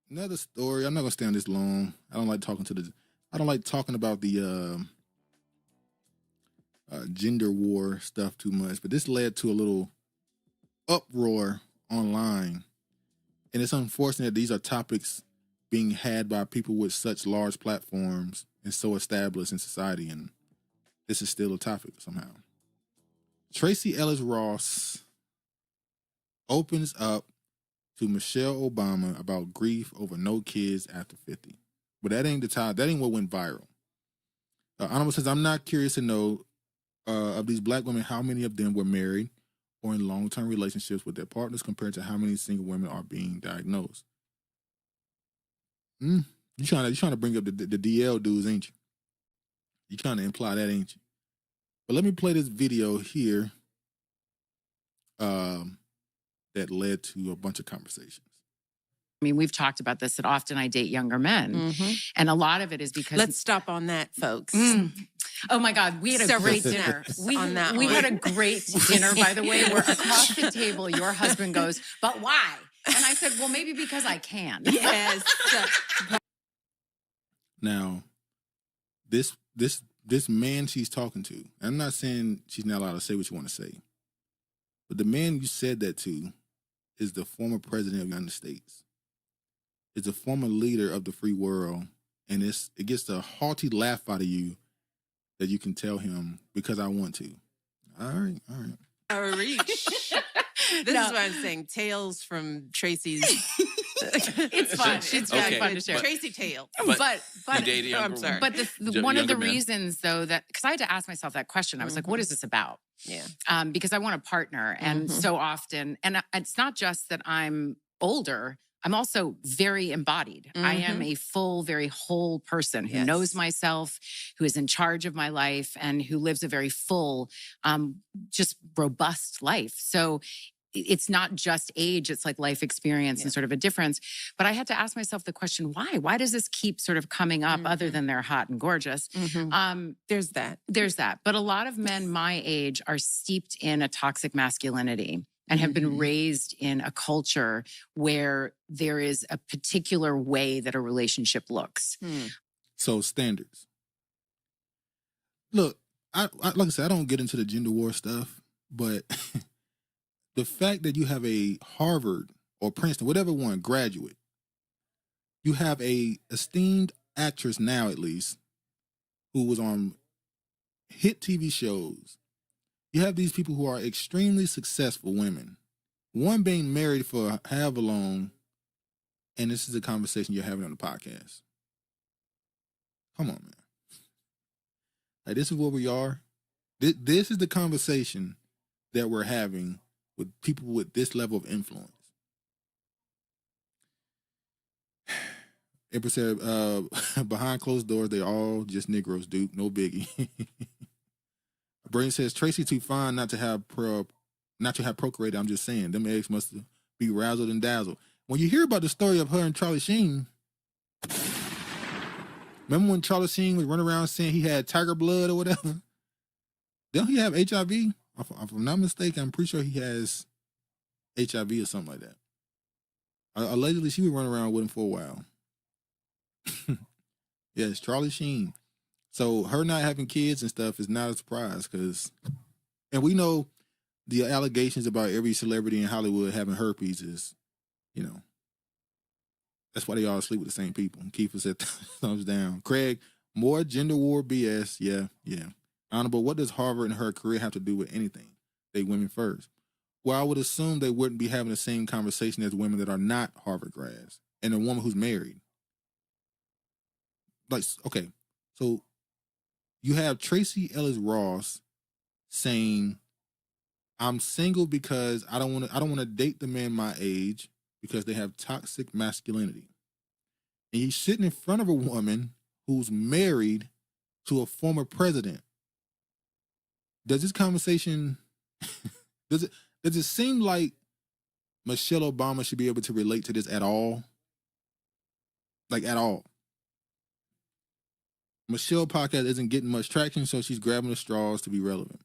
Another story. I'm not gonna stay on this long. I don't like talking about the gender war stuff too much. But this led to a little uproar online, and it's unfortunate that these are topics being had by people with such large platforms and so established in society, and this is still a topic somehow. Tracee Ellis Ross opens up to Michelle Obama about grief over no kids after 50. But that ain't the time. That ain't what went viral. Honorable says, I'm not curious to know of these black women, how many of them were married or in long-term relationships with their partners compared to how many single women are being diagnosed. You trying to bring up the DL dudes, ain't you? You trying to imply that, ain't you? But let me play this video here that led to a bunch of conversations. I mean, we've talked about this, that often I date younger men. And a lot of it is because... Let's stop on that, folks. Oh my God, we had a great dinner. We had a great dinner, by the way, where across the table, your husband goes, but why? And I said, well, maybe because I can. Yes. Now, this man she's talking to, I'm not saying she's not allowed to say what you want to say, but the man you said that to is the former president of the United States. It's a former leader of the free world, and it gets the haughty laugh out of you that you can tell him because I want to. All right. A reach. This is what I'm saying. Tales from Tracee's. It's fun. It's really fun to share. Tracee tales. But I'm sorry. But one of the reasons, though, that because I had to ask myself that question, I was like, what is this about? Yeah. Because I want a partner. And so often, and it's not just that I'm older, I'm also very embodied. I am a full, very whole person who knows myself, who is in charge of my life, and who lives a very full, just robust life. So it's not just age, it's like life experience and sort of a difference. But I had to ask myself the question, why? Why does this keep sort of coming up other than they're hot and gorgeous? There's that. There's that. But a lot of men my age are steeped in a toxic masculinity and have been raised in a culture where there is a particular way that a relationship looks. So standards. Look, I like I said, I don't get into the gender war stuff, but the fact that you have a Harvard or Princeton, whatever one, graduate, you have a esteemed actress now at least, who was on hit TV shows. You have these people who are extremely successful women, one being married for however long, and this is a conversation you're having on the podcast. Come on, man. Like, this is where we are. This is the conversation that we're having with people with this level of influence. April said, behind closed doors, they're all just Negroes, Duke. No biggie. Brain says, Tracee too fine not to have procreated. I'm just saying, them eggs must be razzled and dazzled. When you hear about the story of her and Charlie Sheen, remember when Charlie Sheen was running around saying he had tiger blood or whatever? Don't he have HIV? If I'm not mistaken, I'm pretty sure he has HIV or something like that. Allegedly, she was running around with him for a while. Yes, Charlie Sheen. So her not having kids and stuff is not a surprise and we know the allegations about every celebrity in Hollywood having herpes is, that's why they all sleep with the same people. Kiefer said thumbs down. Craig, more gender war BS. Yeah. Honorable, what does Harvard and her career have to do with anything? They women first. Well, I would assume they wouldn't be having the same conversation as women that are not Harvard grads and a woman who's married. Like, okay, so you have Tracee Ellis Ross saying, I'm single because I don't want to date the men my age because they have toxic masculinity. And he's sitting in front of a woman who's married to a former president. Does this conversation does it seem like Michelle Obama should be able to relate to this at all? Like, at all. Michelle podcast isn't getting much traction, so she's grabbing the straws to be relevant.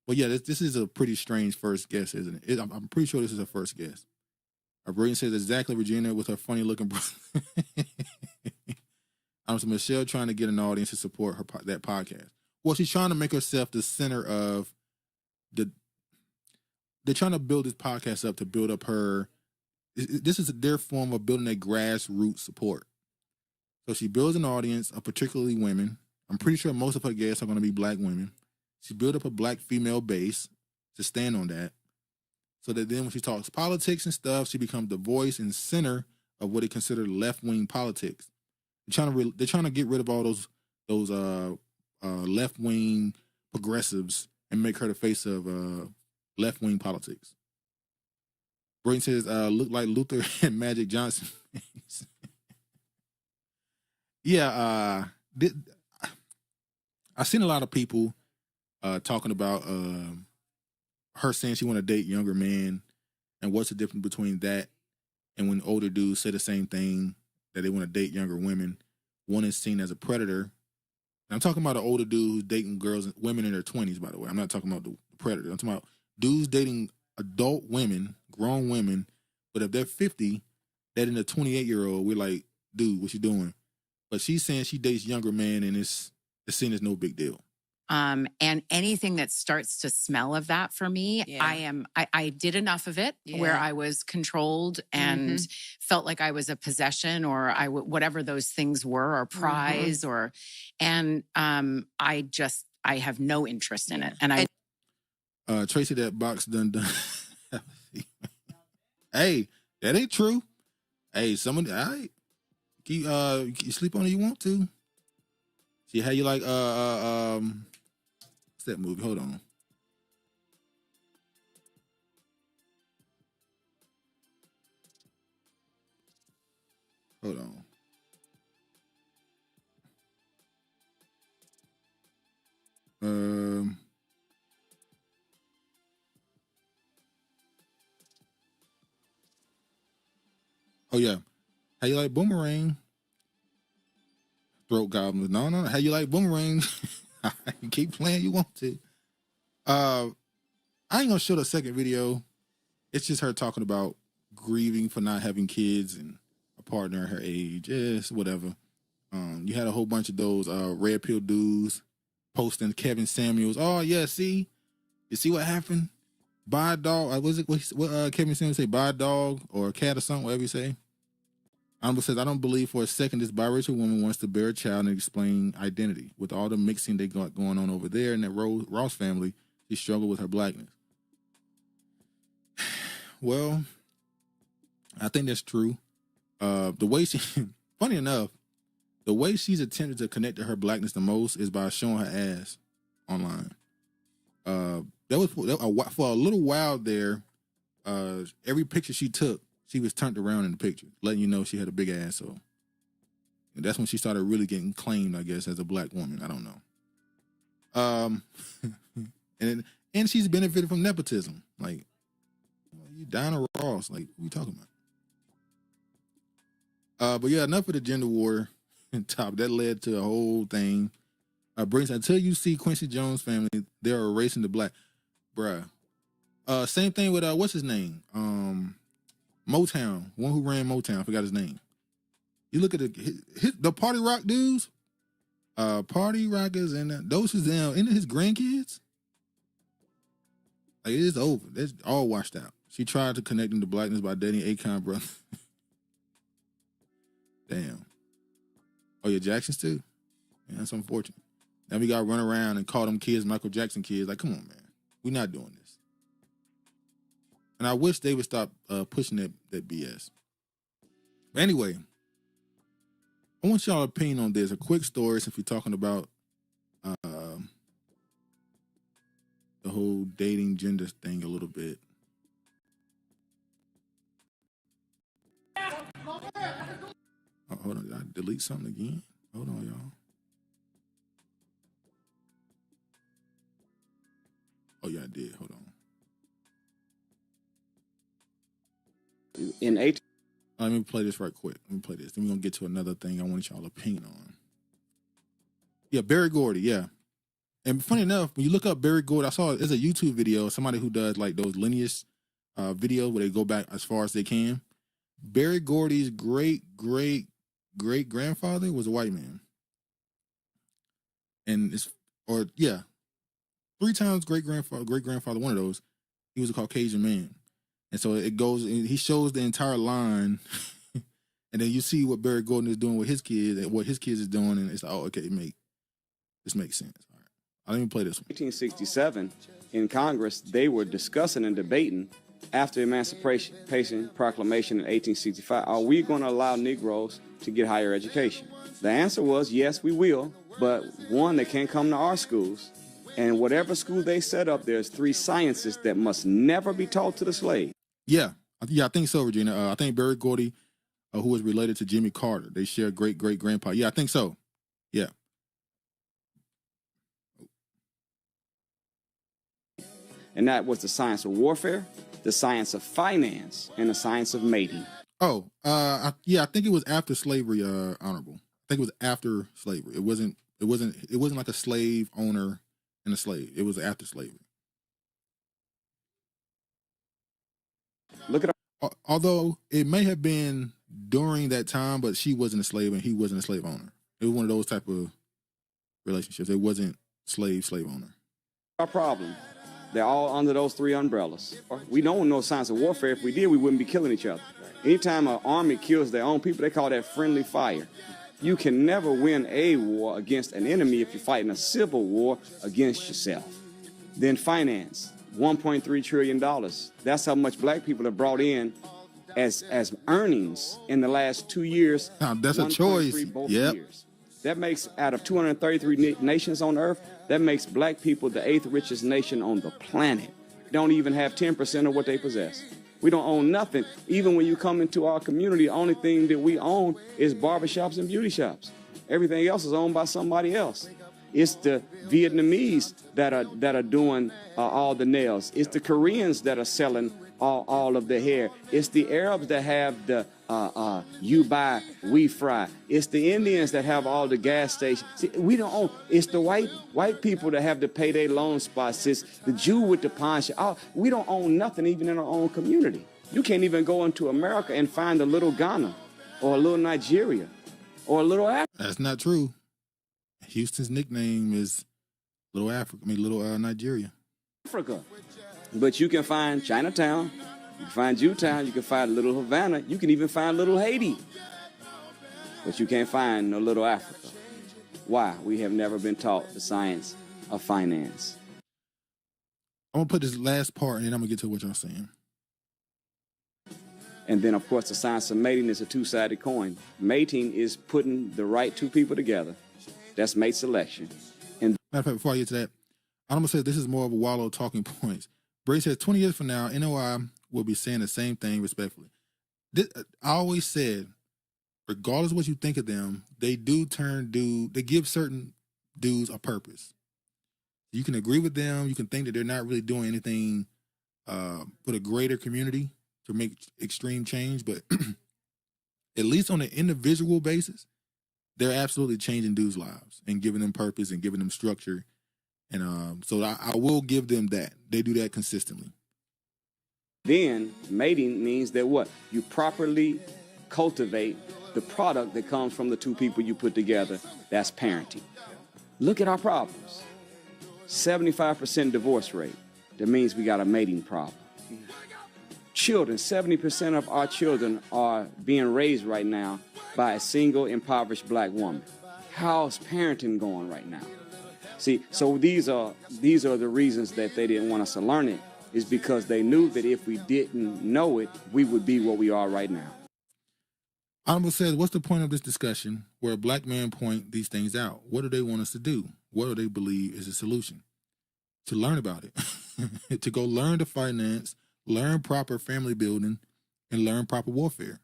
But yeah, this is a pretty strange first guess, isn't it? I'm pretty sure this is her first guess. Braden says exactly Regina with her funny looking brother. So Michelle trying to get an audience to support that podcast. Well, she's trying to make herself the center of they're trying to build this podcast up to build up her. This is their form of building a grassroots support. So she builds an audience of particularly women. I'm pretty sure most of her guests are going to be black women. She built up a black female base to stand on that. So that then when she talks politics and stuff, she becomes the voice and center of what they consider left-wing politics. They're trying to get rid of all those left-wing progressives and make her the face of left-wing politics. Braden says, look like Luther and Magic Johnson. Yeah, I've seen a lot of people talking about her saying she want to date younger men, and what's the difference between that and when older dudes say the same thing, that they want to date younger women. One is seen as a predator. And I'm talking about an older dude who's dating women in their 20s, by the way. I'm not talking about the predator. I'm talking about dudes dating adult women, grown women, but if they're 50, dating a 28-year-old, we're like, dude, what you doing? But she's saying she dates younger men, and it's seen as no big deal. And anything that starts to smell of that for me, I did enough of it where I was controlled and felt like I was a possession or whatever those things were, or prize and I have no interest in it. And Tracee, that box done. Hey, that ain't true. Hey, somebody, all right. You sleep on it you want to. See how you like what's that movie? Hold on. Hold on. Oh yeah. How you like Boomerang? Throat goblins. No. How you like Boomerang? You keep playing you want to. I ain't gonna show the second video. It's just her talking about grieving for not having kids and a partner her age. Yes, whatever. You had a whole bunch of those red pill dudes posting Kevin Samuels. Oh yeah, see? You see what happened? Buy a dog. What Kevin Samuels say? Buy a dog or a cat or something, whatever you say. Honorable says, I don't believe for a second this biracial woman wants to bear a child and explain identity. With all the mixing they got going on over there in that Ross family, she struggled with her blackness. Well, I think that's true. The way she, funny enough, the way she's attempted to connect to her blackness the most is by showing her ass online. That was for a little while there. Every picture she took, she was turned around in the picture, letting you know she had a big ass. So and that's when she started really getting claimed, I guess, as a black woman. I don't know. And she's benefited from nepotism. Like, you Donna Ross. Like, what are you talking about? But yeah, enough of the gender war top. That led to a whole thing. Brings until you see Quincy Jones' family, they're erasing the black. Bruh. Same thing with what's his name? Motown, one who ran Motown, I forgot his name. You look at the Party Rock dudes, Party Rockers, and those is them, and his grandkids. Like, it is over. That's all washed out. She tried to connect him to blackness by dating Akon brother. Damn. Oh yeah, Jackson's too. Yeah, that's unfortunate. Now we got to run around and call them kids Michael Jackson kids. Like, come on, man. We're not doing this. And I wish they would stop pushing that BS. But anyway, I want y'all opinion on this. A quick story, since we're talking about the whole dating gender thing a little bit. Oh, hold on, did I delete something again? Hold on, y'all. Oh yeah, I did. Hold on. Let me play this right quick. Let me play this. Then we're going to get to another thing I want y'all opinion on. Yeah, Berry Gordy, yeah. And funny enough, when you look up Berry Gordy, I saw there's a YouTube video, somebody who does like those lineage videos where they go back as far as they can. Berry Gordy's great grandfather was a white man. And three times great grandfather, one of those, he was a Caucasian man. And so it goes, and he shows the entire line, and then you see what Berry Gordy is doing with his kids and what his kids is doing, and it's like, oh, okay, this makes sense. All right, I'll even play this one. 1867, in Congress, they were discussing and debating after the Emancipation Proclamation in 1865, are we going to allow Negroes to get higher education? The answer was, yes, we will, but one, they can't come to our schools. And whatever school they set up, there's 3 sciences that must never be taught to the slave. Yeah, I think so, Regina. I think Berry Gordy, who is related to Jimmy Carter, they share great-great-grandpa. Yeah, I think so. Yeah. And that was the science of warfare, the science of finance, and the science of mating. Oh, I think it was after slavery, Honorable. I think it was after slavery. It wasn't like a slave owner and a slave. It was after slavery. Look at although it may have been during that time, but she wasn't a slave and he wasn't a slave owner. It was one of those type of relationships. It wasn't slave owner. our problem. They're all under those 3 umbrellas. We don't know science of warfare. If we did, we wouldn't be killing each other. Anytime an army kills their own people, they call that friendly fire. You can never win a war against an enemy if you're fighting a civil war against yourself. Then finance, $1.3 trillion. That's how much black people have brought in as earnings in the last 2 years. That's a choice. Both yep. years. That makes, out of 233 nations on earth, that makes black people the 8th richest nation on the planet. Don't even have 10% of what they possess. We don't own nothing. Even when you come into our community, the only thing that we own is barbershops and beauty shops. Everything else is owned by somebody else. It's the Vietnamese that are doing all the nails. It's the Koreans that are selling all of the hair. It's the Arabs that have the you buy, we fry. It's the Indians that have all the gas stations. See, we don't own. It's the white people that have to pay their loan spots. It's the Jew with the pawn shop. We don't own nothing even in our own community. You can't even go into America and find a little Ghana or a little Nigeria or a little Africa. That's not true. Houston's nickname is Little Africa. Little Nigeria. Africa. But you can find Chinatown, you can find Jewtown, you can find Little Havana, you can even find Little Haiti. But you can't find no Little Africa. Why? We have never been taught the science of finance. I'm going to put this last part and then I'm going to get to what y'all saying. And then, of course, the science of mating is a two-sided coin. Mating is putting the right 2 people together. That's mate selection. And matter of fact, before I get to that, I'm going to say this is more of a wallow talking points. Bray says 20 years from now, NOI will be saying the same thing respectfully. I always said, regardless of what you think of them, they give certain dudes a purpose. You can agree with them. You can think that they're not really doing anything for the greater community to make extreme change, but at least on an individual basis, they're absolutely changing dudes' lives and giving them purpose and giving them structure. And so I will give them that. They do that consistently. Then mating means that what? You properly cultivate the product that comes from the 2 people you put together. That's parenting. Look at our problems. 75% divorce rate. That means we got a mating problem. Children, 70% of our children are being raised right now by a single impoverished black woman. How's parenting going right now? See, so these are the reasons that they didn't want us to learn it, is because they knew that if we didn't know it, we would be what we are right now. Honorable says, what's the point of this discussion where a black man point these things out? What do they want us to do? What do they believe is a solution? To learn about it. To go learn to finance, learn proper family building, and learn proper warfare.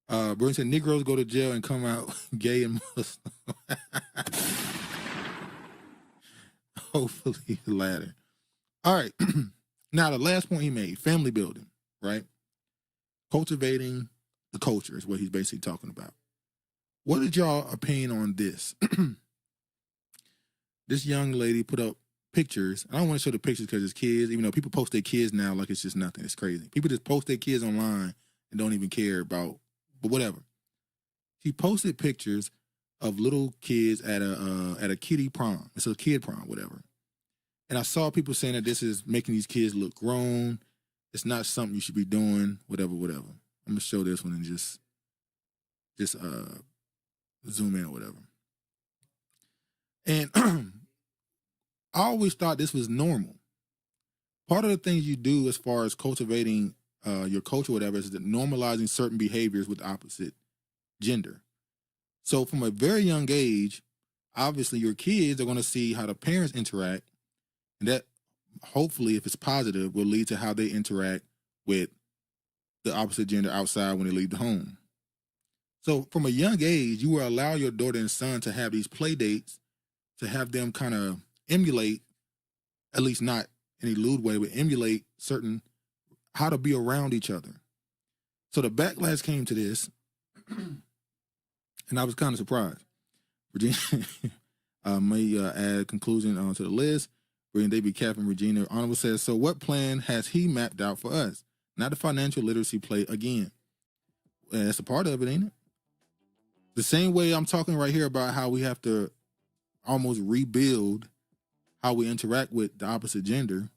Bruce said, Negroes go to jail and come out gay and Muslim. Hopefully the latter. All right. Now, the last point he made, family building, right? Cultivating the culture is what he's basically talking about. What is y'all opinion on this? This young lady put up pictures. I don't want to show the pictures because it's kids, even though people post their kids now like it's just nothing. It's crazy. People just post their kids online and don't even care about, but whatever. She posted pictures of little kids at a kiddie prom. It's a kid prom, whatever. And I saw people saying that this is making these kids look grown. It's not something you should be doing, whatever. I'm gonna show this one and just zoom in or whatever. And I always thought this was normal. Part of the things you do as far as cultivating your culture or whatever is that normalizing certain behaviors with the opposite gender. So from a very young age, obviously your kids are going to see how the parents interact, and that hopefully, if it's positive, will lead to how they interact with the opposite gender outside when they leave the home. So from a young age, you will allow your daughter and son to have these play dates, to have them kind of emulate, at least not in a lewd way, but emulate certain, how to be around each other. So the backlash came to this, and I was kind of surprised. Virginia may add conclusion to the list. Brilliant David Captain Regina Honorable says, so what plan has he mapped out for us? Not the financial literacy play again. And that's a part of it, ain't it? The same way I'm talking right here about how we have to almost rebuild how we interact with the opposite gender.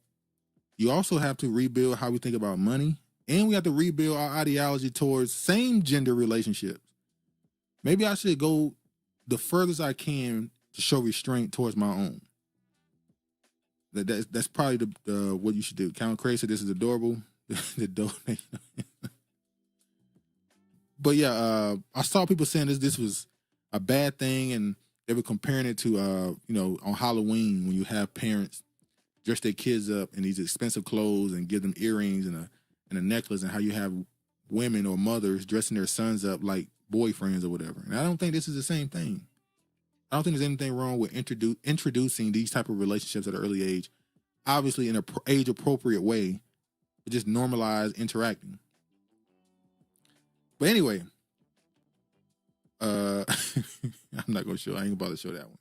You also have to rebuild how we think about money, and we have to rebuild our ideology towards same gender relationships. Maybe I should go the furthest I can to show restraint towards my own. That's probably the what you should do. Count Crazy, this is adorable. The donation. But yeah, I saw people saying this was a bad thing, and they were comparing it to on Halloween when you have parents dress their kids up in these expensive clothes and give them earrings and a necklace, and how you have women or mothers dressing their sons up like boyfriends or whatever. And I don't think this is the same thing. I don't think there's anything wrong with introducing these type of relationships at an early age, obviously in an age-appropriate way, but just normalize interacting. But anyway, I'm not going to show. I ain't about to show that one.